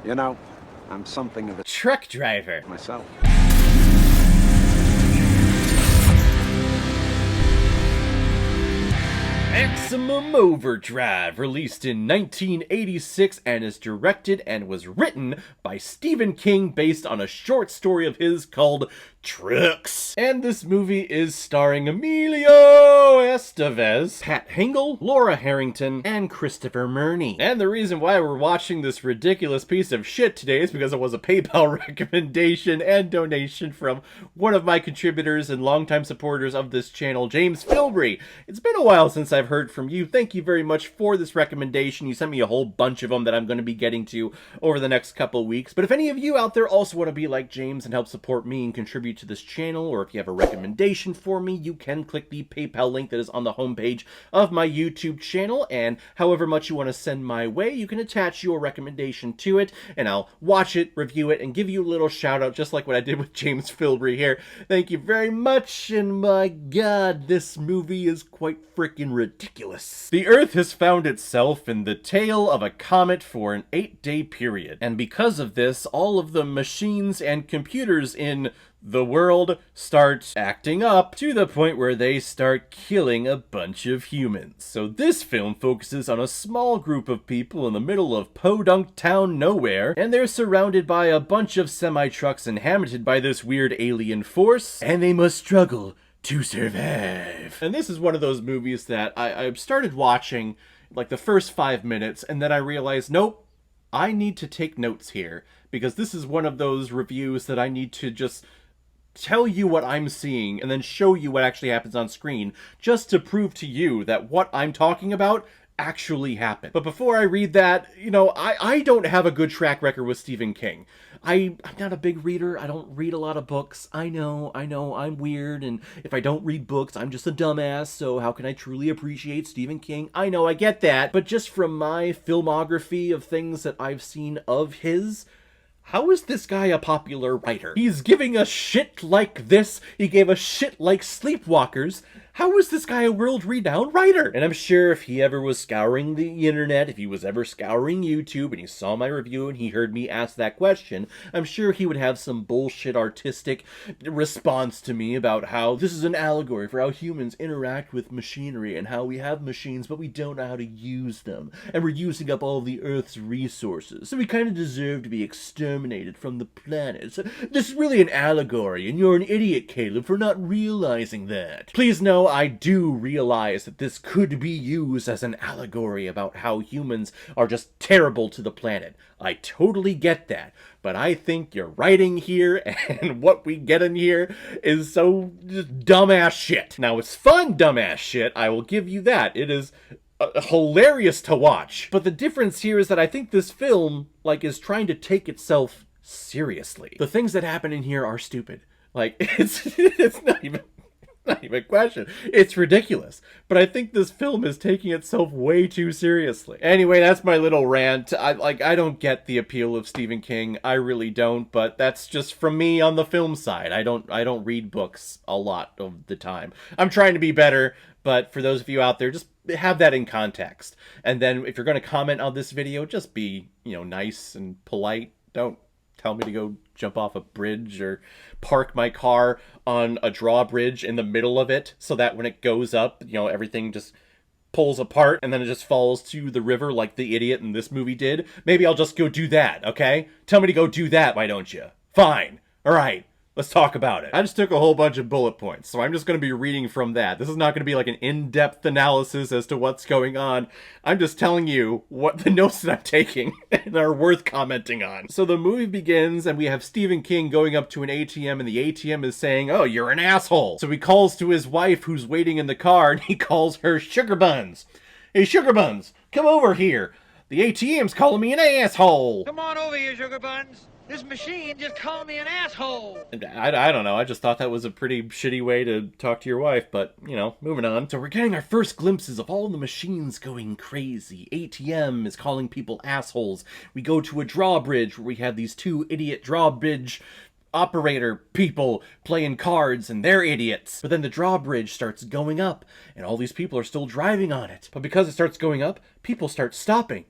You know, I'm something of a truck driver myself. Maximum Overdrive, released in 1986 and is directed and was written by Stephen King based on a short story of his called Trucks. And this movie is starring Emilio Estevez, Pat Hingle, Laura Harrington, and Christopher Murney. And the reason why we're watching this ridiculous piece of shit today is because it was a PayPal recommendation and donation from one of my contributors and longtime supporters of this channel, James Philbry. It's been a while since I've heard from you. Thank you very much for this recommendation. You sent me a whole bunch of them that I'm going to be getting to over the next couple weeks. But if any of you out there also want to be like James and help support me and contribute to this channel, or if you have a recommendation for me, you can click the PayPal link that is on the homepage of my YouTube channel, and however much you want to send my way, you can attach your recommendation to it, and I'll watch it, review it, and give you a little shout out, just like what I did with James Philbry here. Thank you very much, and my god, this movie is quite freaking ridiculous. The Earth has found itself in the tail of a comet for an 8-day period, and because of this, all of the machines and computers in the world start acting up to the point where they start killing a bunch of humans. So this film focuses on a small group of people in the middle of podunk town nowhere, and they're surrounded by a bunch of semi-trucks inhabited by this weird alien force, and they must struggle to survive. And this is one of those movies that I started watching like the first 5 minutes, and then I realized, nope, I need to take notes here, because this is one of those reviews that I need to just tell you what I'm seeing and then show you what actually happens on screen, just to prove to you that what I'm talking about actually happened. But before I read that, you know, I don't have a good track record with Stephen King. I'm not a big reader. I don't read a lot of books. I know, I'm weird, and if I don't read books, I'm just a dumbass, so how can I truly appreciate Stephen King? I know, I get that, but just from my filmography of things that I've seen of his, how is this guy a popular writer? He's giving us shit like this. He gave us shit like Sleepwalkers. How is this guy a world-renowned writer? And I'm sure if he ever was scouring the internet, if he was ever scouring YouTube and he saw my review and he heard me ask that question, I'm sure he would have some bullshit artistic response to me about how this is an allegory for how humans interact with machinery and how we have machines but we don't know how to use them. And we're using up all of the Earth's resources, so we kind of deserve to be exterminated from the planet. So this is really an allegory, and you're an idiot, Caleb, for not realizing that. Please know I do realize that this could be used as an allegory about how humans are just terrible to the planet. I totally get that, but I think your writing here and what we get in here is so dumbass shit. Now, it's fun dumbass shit, I will give you that. It is hilarious to watch. But the difference here is that I think this film, like, is trying to take itself seriously. The things that happen in here are stupid. Like, it's not even a question. It's ridiculous. But I think this film is taking itself way too seriously. Anyway, that's my little rant. I don't get the appeal of Stephen King. I really don't, but that's just from me on the film side. I don't read books a lot of the time. I'm trying to be better, but for those of you out there, just have that in context. And then if you're going to comment on this video, just be, you know, nice and polite. Don't tell me to go jump off a bridge or park my car on a drawbridge in the middle of it so that when it goes up, you know, everything just pulls apart and then it just falls to the river like the idiot in this movie did. Maybe I'll just go do that, okay? Tell me to go do that, why don't you? Fine. All right. Let's talk about it. I just took a whole bunch of bullet points, so I'm just going to be reading from that. This is not going to be like an in-depth analysis as to what's going on. I'm just telling you what the notes that I'm taking and are worth commenting on. So the movie begins, and we have Stephen King going up to an ATM, and the ATM is saying, "Oh, you're an asshole." So he calls to his wife, who's waiting in the car, and he calls her Sugar Buns. "Hey, Sugar Buns, come over here. The ATM's calling me an asshole." "Come on over here, Sugar Buns. This machine just called me an asshole." I don't know. I just thought that was a pretty shitty way to talk to your wife, but, you know, moving on. So we're getting our first glimpses of all the machines going crazy. ATM is calling people assholes. We go to a drawbridge where we have these two idiot drawbridge operator people playing cards, and they're idiots. But then the drawbridge starts going up, and all these people are still driving on it. But because it starts going up, people start stopping.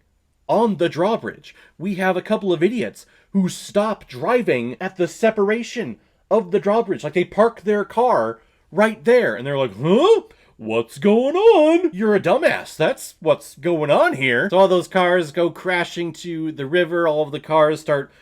on the drawbridge. We have a couple of idiots who stop driving at the separation of the drawbridge. Like, they park their car right there, and they're like, huh? What's going on? You're a dumbass. That's what's going on here. So all those cars go crashing to the river. All of the cars start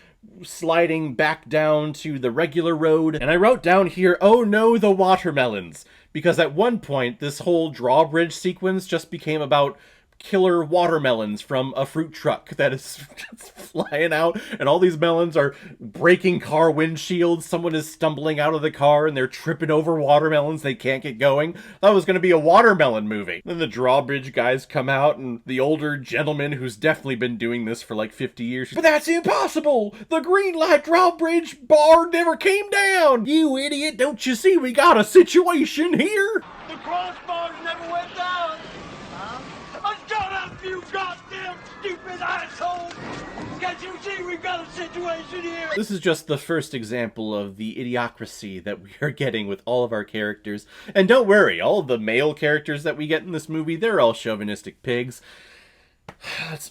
sliding back down to the regular road. And I wrote down here, oh no, the watermelons. Because at one point, this whole drawbridge sequence just became about killer watermelons from a fruit truck that is flying out, and all these melons are breaking car windshields. Someone is stumbling out of the car and they're tripping over watermelons. They can't get going. That was going to be a watermelon movie. Then the drawbridge guys come out, and the older gentleman who's definitely been doing this for like 50 years. But that's impossible! The green light drawbridge bar never came down! You idiot! Don't you see we got a situation here? The crossbars never went down. Shut up, you goddamn stupid asshole! Can't you see we've got a situation here? This is just the first example of the idiocracy that we are getting with all of our characters. And don't worry, all of the male characters that we get in this movie, they're all chauvinistic pigs.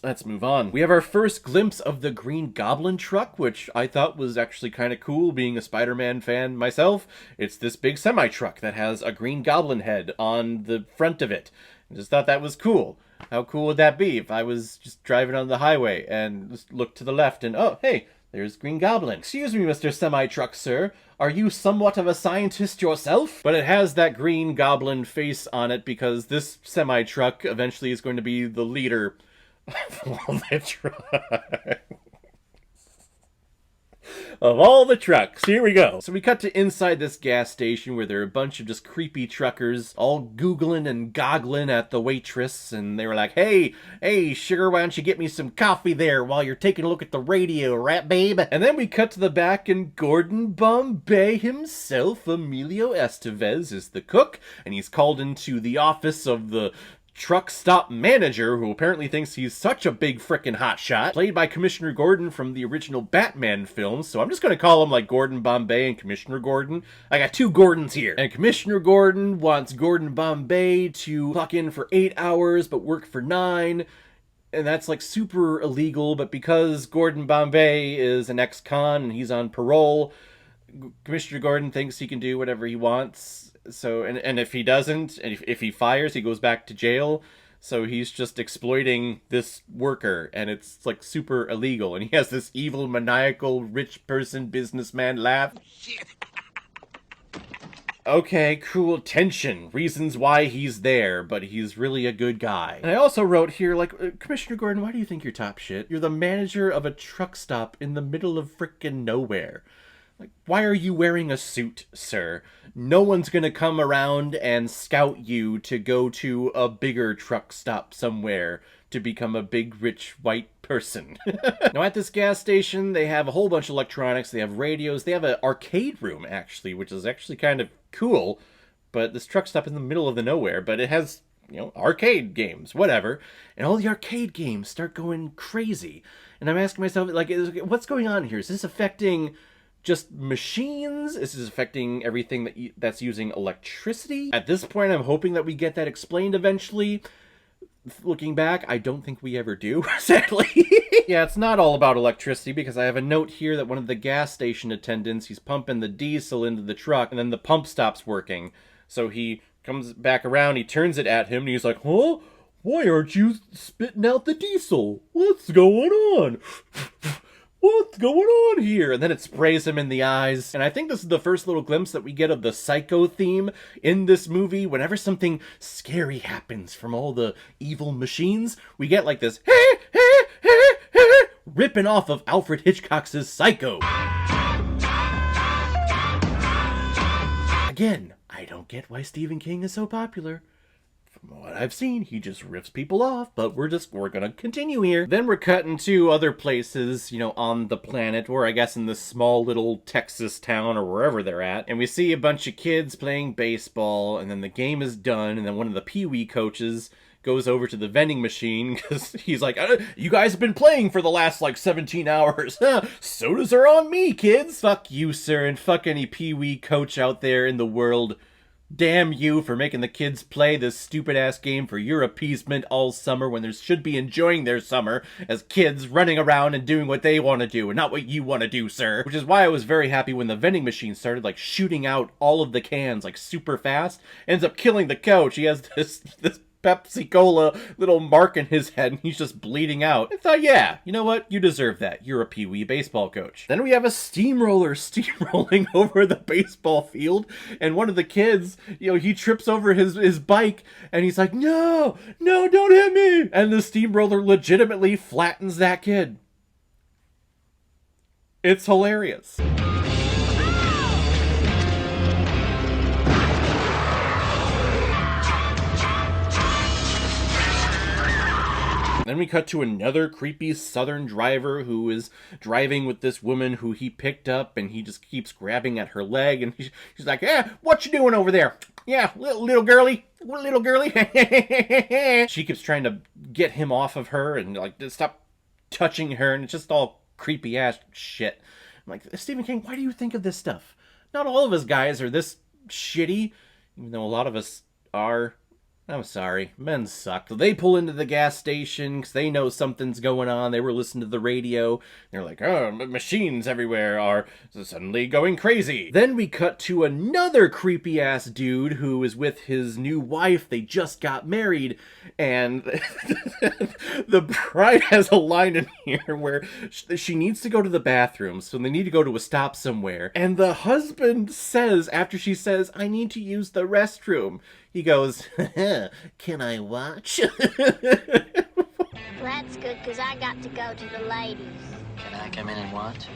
Let's move on. We have our first glimpse of the Green Goblin truck, which I thought was actually kind of cool, being a Spider-Man fan myself. It's this big semi-truck that has a Green Goblin head on the front of it. I just thought that was cool. How cool would that be if I was just driving on the highway and just looked to the left and, oh, hey, there's Green Goblin. Excuse me, Mr. Semi-Truck, sir. Are you somewhat of a scientist yourself? But it has that Green Goblin face on it because this semi-truck eventually is going to be the leader of all the trucks. Of all the trucks. Here we go. So we cut to inside this gas station where there are a bunch of just creepy truckers all googling and goggling at the waitress, and they were like, hey, sugar, why don't you get me some coffee there while you're taking a look at the radio, right, babe? And then we cut to the back, and Gordon Bombay himself, Emilio Estevez, is the cook, and he's called into the office of the truck stop manager, who apparently thinks he's such a big frickin' hotshot, played by Commissioner Gordon from the original Batman films. So I'm just gonna call him like Gordon Bombay and Commissioner Gordon. I got two Gordons here. And Commissioner Gordon wants Gordon Bombay to clock in for 8 hours but work for 9. And that's like super illegal, but because Gordon Bombay is an ex-con and he's on parole, Commissioner Gordon thinks he can do whatever he wants. So, and if he doesn't, and if he fires, he goes back to jail. So he's just exploiting this worker, and it's like super illegal. And he has this evil, maniacal, rich person, businessman laugh. Okay, cool, tension, reasons why he's there, but he's really a good guy. And I also wrote here, like, Commissioner Gordon, why do you think you're top shit? You're the manager of a truck stop in the middle of frickin' nowhere. Like, why are you wearing a suit, sir? No one's gonna come around and scout you to go to a bigger truck stop somewhere to become a big, rich, white person. Now, at this gas station, they have a whole bunch of electronics. They have radios. They have an arcade room, actually, which is actually kind of cool. But this truck stop is in the middle of the nowhere, but it has, you know, arcade games, whatever. And all the arcade games start going crazy. And I'm asking myself, like, what's going on here? Is this affecting just machines? Is this affecting everything that's using electricity? At this point, I'm hoping that we get that explained eventually. Looking back, I don't think we ever do, sadly. Yeah, it's not all about electricity, because I have a note here that one of the gas station attendants, he's pumping the diesel into the truck, and then the pump stops working. So he comes back around, he turns it at him, and he's like, huh? Why aren't you spitting out the diesel? What's going on? What's going on here? And then it sprays him in the eyes. And I think this is the first little glimpse that we get of the Psycho theme in this movie. Whenever something scary happens from all the evil machines, we get like this ripping off of Alfred Hitchcock's Psycho. Again, I don't get why Stephen King is so popular. From what I've seen, he just riffs people off, but we're gonna continue here. Then we're cutting to other places, you know, on the planet, or I guess in this small little Texas town or wherever they're at. And we see a bunch of kids playing baseball, and then the game is done, and then one of the Pee-wee coaches goes over to the vending machine, because he's like, you guys have been playing for the last, like, 17 hours. Sodas are on me, kids. Fuck you, sir, and fuck any Pee-wee coach out there in the world. Damn you for making the kids play this stupid-ass game for your appeasement all summer when they should be enjoying their summer as kids running around and doing what they want to do and not what you want to do, sir. Which is why I was very happy when the vending machine started, like, shooting out all of the cans, like, super fast. Ends up killing the coach. He has this Pepsi Cola little mark in his head and he's just bleeding out. I thought, yeah, you know what? You deserve that. You're a Pee Wee baseball coach. Then we have a steamroller steamrolling over the baseball field, and one of the kids, you know, he trips over his bike and he's like, no, don't hit me. And the steamroller legitimately flattens that kid. It's hilarious. Then we cut to another creepy southern driver who is driving with this woman who he picked up, and he just keeps grabbing at her leg, and she's like, "Yeah, what you doing over there? Yeah, little girly. She keeps trying to get him off of her and like stop touching her, and it's just all creepy ass shit. I'm like, Stephen King, why do you think of this stuff? Not all of us guys are this shitty, even though a lot of us are. I'm sorry, men suck. They pull into the gas station because they know something's going on. They were listening to the radio. They're like, oh, machines everywhere are suddenly going crazy. Then we cut to another creepy-ass dude who is with his new wife. They just got married. And the bride has a line in here where she needs to go to the bathroom. So they need to go to a stop somewhere. And the husband says, after she says, I need to use the restroom, he goes, can I watch? That's good, because I got to go to the ladies. Can I come in and watch?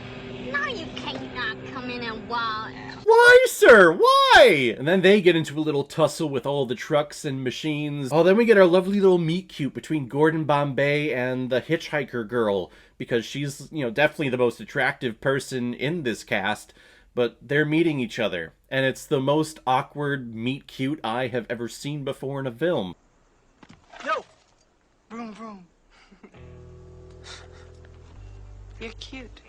No, you can't not come in and watch. Why, sir? Why? And then they get into a little tussle with all the trucks and machines. Oh, then we get our lovely little meet cute between Gordon Bombay and the hitchhiker girl, because she's, you know, definitely the most attractive person in this cast. But they're meeting each other, and it's the most awkward meet cute I have ever seen before in a film. Yo! Vroom, vroom. You're cute.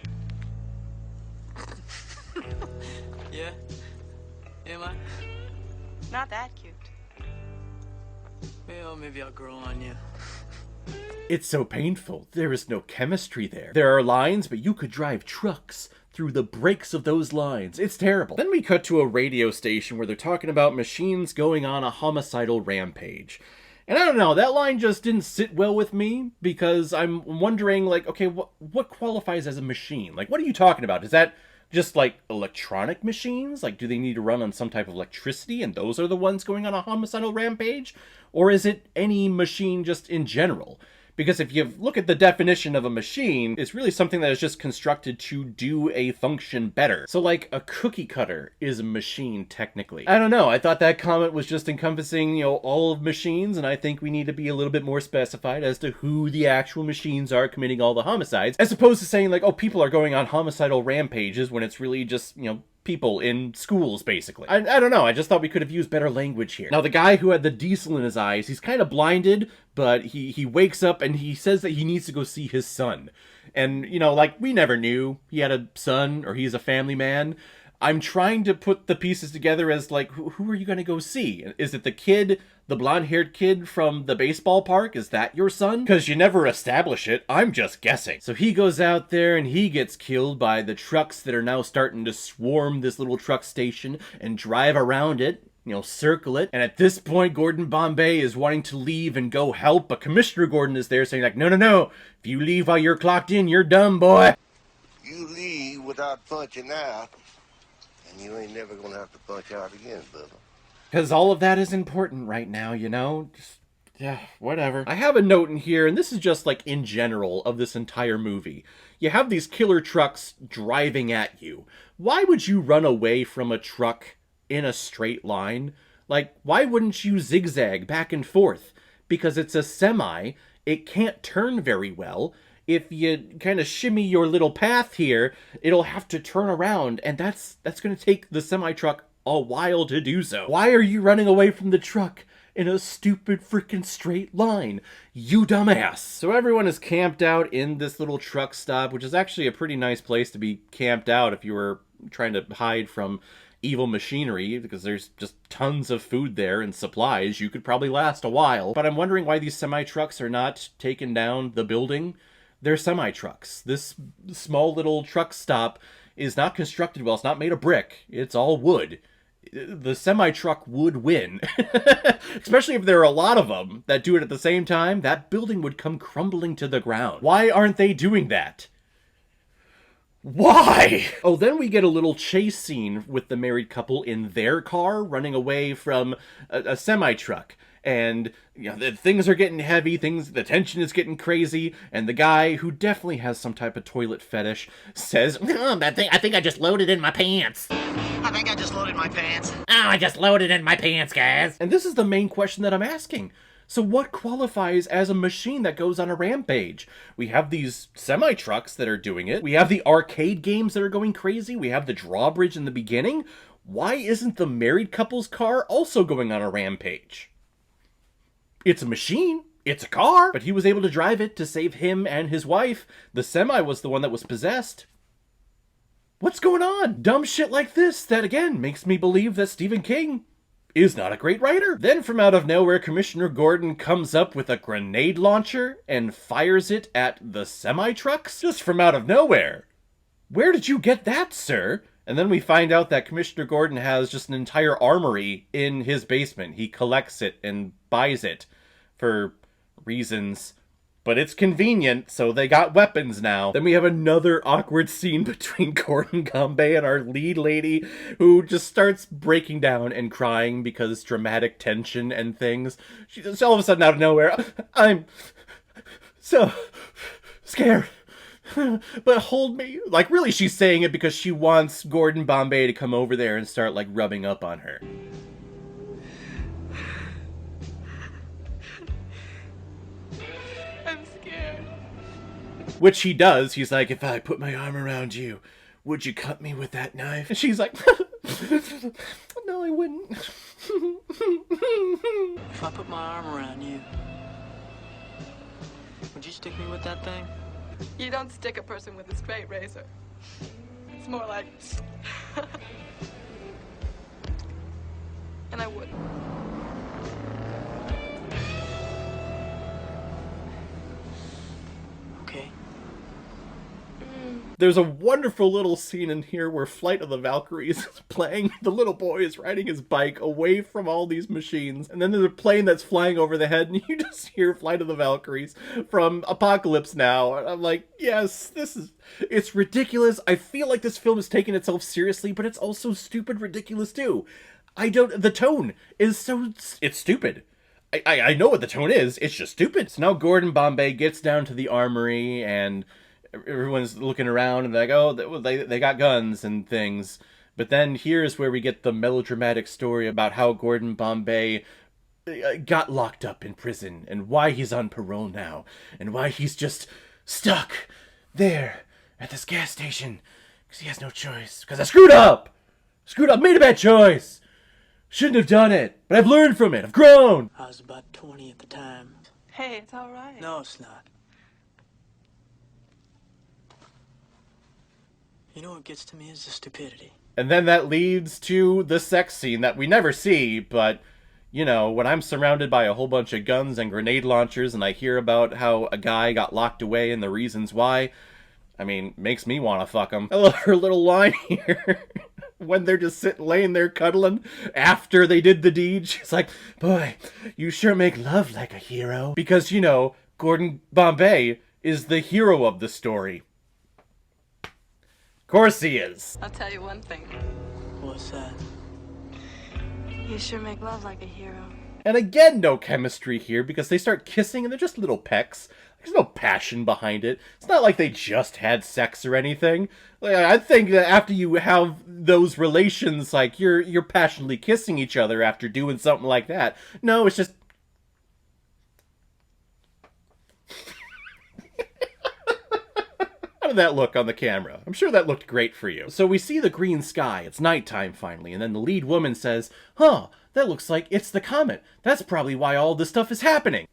Yeah? Am I? Not that cute. Well, maybe I'll grow on you. It's so painful. There is no chemistry there. There are lines, but you could drive trucks through the breaks of those lines. It's terrible. Then we cut to a radio station where they're talking about machines going on a homicidal rampage. And I don't know, that line just didn't sit well with me, because I'm wondering, like, okay, what qualifies as a machine? Like, what are you talking about? Is that just, like, electronic machines? Like, do they need to run on some type of electricity, and those are the ones going on a homicidal rampage? Or is it any machine just in general? Because if you look at the definition of a machine, it's really something that is just constructed to do a function better. So like a cookie cutter is a machine technically. I don't know, I thought that comment was just encompassing, you know, all of machines, and I think we need to be a little bit more specified as to who the actual machines are committing all the homicides, as opposed to saying like, oh, people are going on homicidal rampages when it's really just, you know, people in schools, basically. I don't know, I just thought we could have used better language here. Now, the guy who had the diesel in his eyes, he's kind of blinded, but he wakes up and he says that he needs to go see his son. And, you know, like, we never knew he had a son or he's a family man. I'm trying to put the pieces together as, like, who are you going to go see? Is it the kid, the blonde-haired kid from the baseball park? Is that your son? Because you never establish it. I'm just guessing. So he goes out there and he gets killed by the trucks that are now starting to swarm this little truck station and drive around it. You know, circle it. And at this point, Gordon Bombay is wanting to leave and go help, but Commissioner Gordon is there saying like, no. If you leave while you're clocked in, you're done, boy. You leave without punching out, and you ain't never gonna have to punch out again, brother. Because all of that is important right now, you know? Just, yeah, whatever. I have a note in here, and this is just like in general of this entire movie. You have these killer trucks driving at you. Why would you run away from a truck in a straight line? Like, why wouldn't you zigzag back and forth? Because it's a semi, it can't turn very well. If you kind of shimmy your little path here, it'll have to turn around, and that's going to take the semi-truck a while to do so. Why are you running away from the truck in a stupid freaking straight line, you dumbass? So everyone is camped out in this little truck stop, which is actually a pretty nice place to be camped out if you were trying to hide from evil machinery, because there's just tons of food there and supplies. You could probably last a while. But I'm wondering why these semi-trucks are not taking down the building. They're semi-trucks. This small little truck stop is not constructed well. It's not made of brick. It's all wood. The semi-truck would win. Especially if there are a lot of them that do it at the same time. That building would come crumbling to the ground. Why aren't they doing that? Why? Oh, then we get a little chase scene with the married couple in their car running away from a semi-truck. And, you know, things are getting heavy, the tension is getting crazy, and the guy, who definitely has some type of toilet fetish, says, I think I just loaded in my pants. I think I just loaded my pants. Oh, I just loaded in my pants, guys. And this is the main question that I'm asking. So what qualifies as a machine that goes on a rampage? We have these semi-trucks that are doing it. We have the arcade games that are going crazy. We have the drawbridge in the beginning. Why isn't the married couple's car also going on a rampage? It's a machine. It's a car. But he was able to drive it to save him and his wife. The semi was the one that was possessed. What's going on? Dumb shit like this that, again, makes me believe that Stephen King is not a great writer. Then from out of nowhere, Commissioner Gordon comes up with a grenade launcher and fires it at the semi-trucks. Just from out of nowhere. Where did you get that, sir? And then we find out that Commissioner Gordon has just an entire armory in his basement. He collects it and buys it for reasons. But it's convenient, so they got weapons now. Then we have another awkward scene between Gordon Bombay and our lead lady, who just starts breaking down and crying because dramatic tension and things. She just all of a sudden out of nowhere, I'm so scared. But hold me. Like, really, she's saying it because she wants Gordon Bombay to come over there and start, like, rubbing up on her. I'm scared. Which he does. He's like, if I put my arm around you, would you cut me with that knife? And she's like, no, I wouldn't. If I put my arm around you, would you stick me with that thing? You don't stick a person with a straight razor. It's more like... And I wouldn't. Okay. There's a wonderful little scene in here where Flight of the Valkyries is playing. The little boy is riding his bike away from all these machines. And then there's a plane that's flying over the head, and you just hear Flight of the Valkyries from Apocalypse Now. And I'm like, yes, it's ridiculous. I feel like this film is taking itself seriously, but it's also stupid ridiculous too. The tone is it's stupid. I know what the tone is, it's just stupid. So now Gordon Bombay gets down to the armory, and everyone's looking around and they're like, oh, they got guns and things. But then here's where we get the melodramatic story about how Gordon Bombay got locked up in prison and why he's on parole now and why he's just stuck there at this gas station because he has no choice. Because I screwed up, made a bad choice. Shouldn't have done it, but I've learned from it. I've grown. I was about 20 at the time. Hey, it's all right. No, it's not. You know what gets to me is the stupidity. And then that leads to the sex scene that we never see, but, you know, when I'm surrounded by a whole bunch of guns and grenade launchers and I hear about how a guy got locked away and the reasons why, I mean, makes me want to fuck him. I love her little line here. When they're just laying there cuddling after they did the deed. She's like, boy, you sure make love like a hero. Because, you know, Gordon Bombay is the hero of the story. Of course he is. I'll tell you one thing. What's that? You sure make love like a hero. And again, no chemistry here because they start kissing and they're just little pecks. There's no passion behind it. It's not like they just had sex or anything. Like, I think that after you have those relations, like, you're passionately kissing each other after doing something like that. No, it's just... How did that look on the camera? I'm sure that looked great for you. So we see the green sky. It's nighttime finally. And then the lead woman says, huh, that looks like it's the comet. That's probably why all this stuff is happening.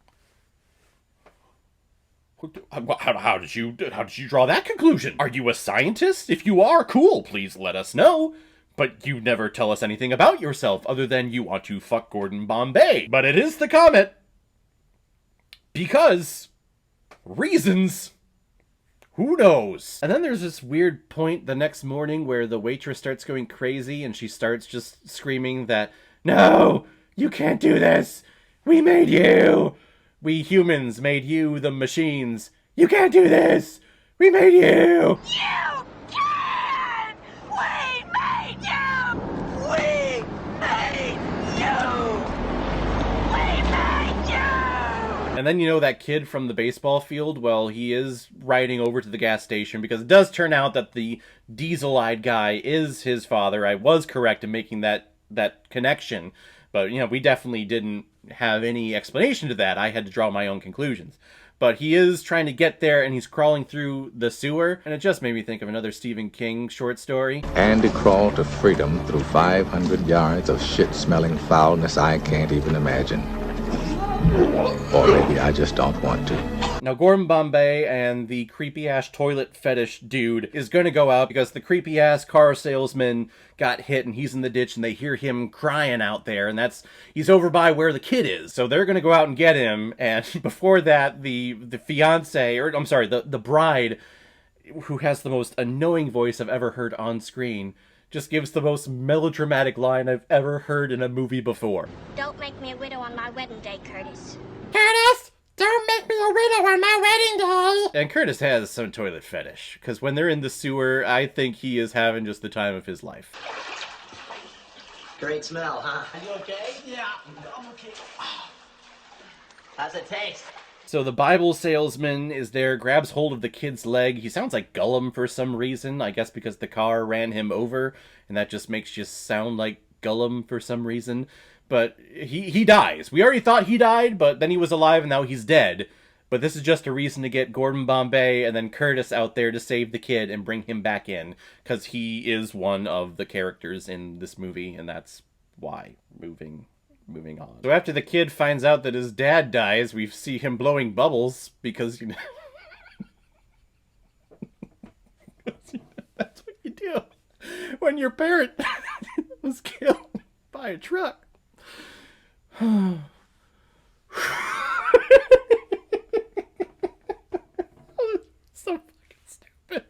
How did you draw that conclusion? Are you a scientist? If you are, cool, please let us know. But you never tell us anything about yourself other than you want to fuck Gordon Bombay. But it is the comment. Because reasons. Who knows? And then there's this weird point the next morning where the waitress starts going crazy and she starts just screaming that, "No, you can't do this. We made you. We humans made you, the machines. You can't do this. We made you." You can! We made you! We made you! We made you! And then, you know, that kid from the baseball field, well, he is riding over to the gas station because it does turn out that the diesel-eyed guy is his father. I was correct in making that connection. But, you know, we definitely didn't have any explanation to that. I had to draw my own conclusions. But he is trying to get there, and he's crawling through the sewer. And it just made me think of another Stephen King short story. Andy crawled to freedom through 500 yards of shit-smelling foulness I can't even imagine. Or maybe I just don't want to. Now, Gordon Bombay and the creepy-ass toilet fetish dude is going to go out because the creepy-ass car salesman got hit and he's in the ditch and they hear him crying out there, and he's over by where the kid is. So they're going to go out and get him, and before that, the fiance, or I'm sorry, the bride, who has the most annoying voice I've ever heard on screen, just gives the most melodramatic line I've ever heard in a movie before. Don't make me a widow on my wedding day, Curtis. Curtis, don't make me a widow on my wedding day. And Curtis has some toilet fetish, because when they're in the sewer, I think he is having just the time of his life. Great smell, huh? Are you okay? Yeah, I'm okay. How's it taste? So the Bible salesman is there, grabs hold of the kid's leg. He sounds like Gollum for some reason, I guess because the car ran him over, and that just makes you sound like Gollum for some reason. But he dies. We already thought he died, but then he was alive and now he's dead. But this is just a reason to get Gordon Bombay and then Curtis out there to save the kid and bring him back in, because he is one of the characters in this movie, and that's why. Moving on. So after the kid finds out that his dad dies, we see him blowing bubbles because, you know, that's what you do when your parent was killed by a truck. So fucking stupid.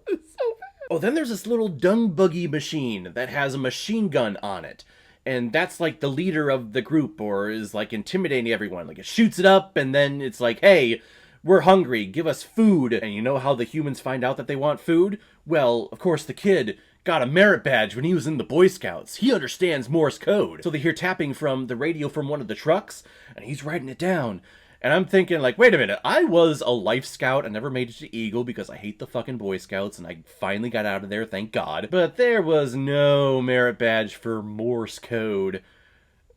It's so bad. Oh, then there's this little dung buggy machine that has a machine gun on it. And that's like the leader of the group, or is like intimidating everyone. Like it shoots it up and then it's like, hey, we're hungry, give us food. And you know how the humans find out that they want food? Well, of course the kid got a merit badge when he was in the Boy Scouts. He understands Morse code. So they hear tapping from the radio from one of the trucks and he's writing it down. And I'm thinking, like, wait a minute, I was a Life Scout. I never made it to Eagle because I hate the fucking Boy Scouts, and I finally got out of there, thank God. But there was no merit badge for Morse code.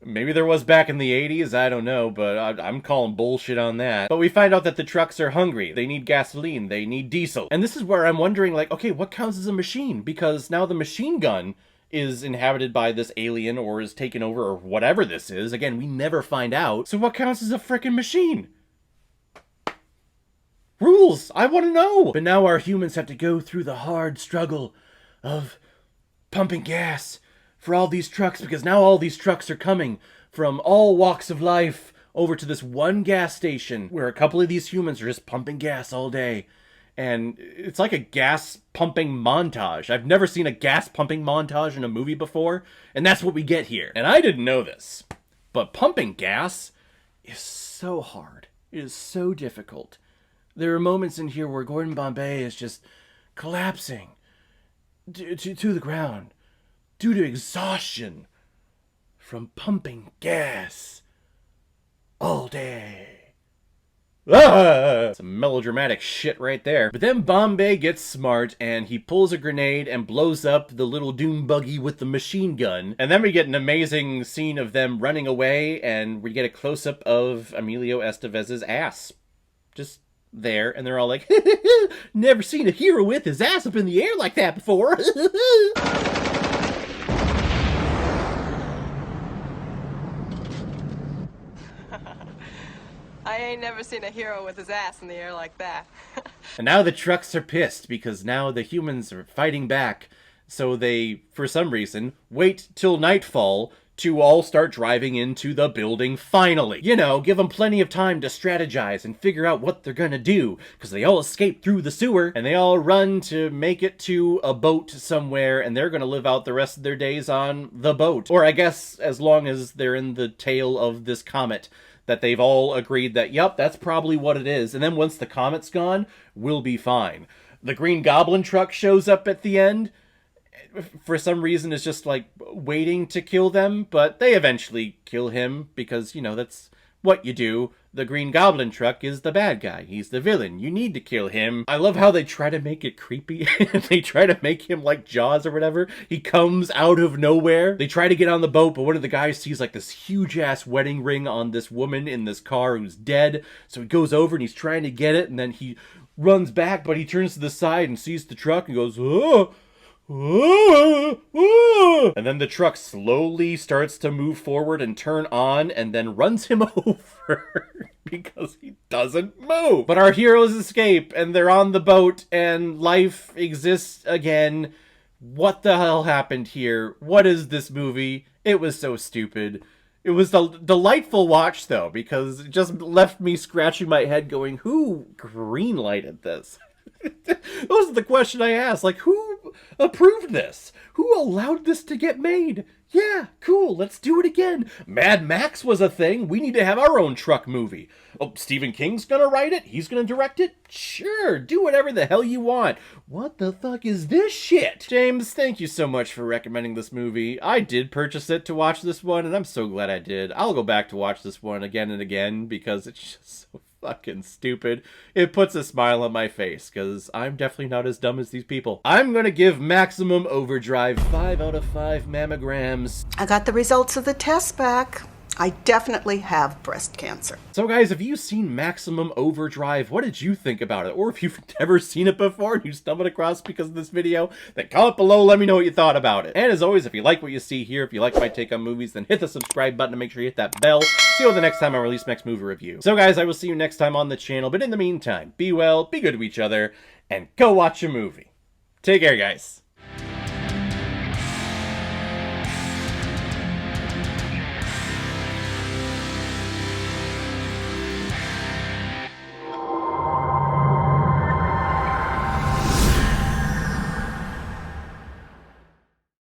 Maybe there was back in the 80s, I don't know, but I'm calling bullshit on that. But we find out that the trucks are hungry. They need gasoline, they need diesel. And this is where I'm wondering, like, okay, what counts as a machine? Because now the machine gun is inhabited by this alien or is taken over or whatever this is. Again, we never find out. So what counts as a frickin' machine? Rules! I want to know! But now our humans have to go through the hard struggle of pumping gas for all these trucks, because now all these trucks are coming from all walks of life over to this one gas station where a couple of these humans are just pumping gas all day. And it's like a gas pumping montage. I've never seen a gas pumping montage in a movie before, and that's what we get here. And I didn't know this, but pumping gas is so hard. It is so difficult. There are moments in here where Gordon Bombay is just collapsing to the ground due to exhaustion from pumping gas all day. Ah! Some melodramatic shit right there. But then Bombay gets smart and he pulls a grenade and blows up the little doom buggy with the machine gun. And then we get an amazing scene of them running away and we get a close-up of Emilio Estevez's ass. Just there, and they're all like, never seen a hero with his ass up in the air like that before. I ain't never seen a hero with his ass in the air like that. And now the trucks are pissed because now the humans are fighting back. So they, for some reason, wait till nightfall to all start driving into the building finally. You know, give them plenty of time to strategize and figure out what they're gonna do, because they all escape through the sewer, and they all run to make it to a boat somewhere, and they're gonna live out the rest of their days on the boat. Or I guess as long as they're in the tail of this comet, that they've all agreed that, yep, that's probably what it is. And then once the comet's gone, we'll be fine. The Green Goblin truck shows up at the end, for some reason is just like waiting to kill them, but they eventually kill him because, you know, that's what you do. The Green Goblin truck is the bad guy. He's the villain. You need to kill him. I love how they try to make it creepy. They try to make him like Jaws or whatever. He comes out of nowhere. They try to get on the boat, but one of the guys sees like this huge ass wedding ring on this woman in this car who's dead. So he goes over and he's trying to get it, and then he runs back, but he turns to the side and sees the truck and goes, oh! And then the truck slowly starts to move forward and turn on and then runs him over because he doesn't move. But our heroes escape and they're on the boat and life exists again. What the hell happened here? What is this movie? It was so stupid. It was a delightful watch though, because it just left me scratching my head going, who green-lighted this? That was the question I asked. Like, who approved this? Who allowed this to get made? Yeah, cool, let's do it again. Mad Max was a thing. We need to have our own truck movie. Oh, Stephen King's gonna write it? He's gonna direct it? Sure, do whatever the hell you want. What the fuck is this shit? James, thank you so much for recommending this movie. I did purchase it to watch this one, and I'm so glad I did. I'll go back to watch this one again and again, because it's just so fucking stupid. It puts a smile on my face, because I'm definitely not as dumb as these people. I'm gonna give Maximum Overdrive 5 out of 5 mammograms. I got the results of the test back. I definitely have breast cancer. So guys, have you seen Maximum Overdrive? What did you think about it? Or if you've never seen it before and you stumbled across it because of this video, then comment below, let me know what you thought about it. And as always, if you like what you see here, if you like my take on movies, then hit the subscribe button and make sure you hit that bell. See you the next time I release next movie review. So guys, I will see you next time on the channel, but in the meantime, be well, be good to each other, and go watch a movie. Take care, guys.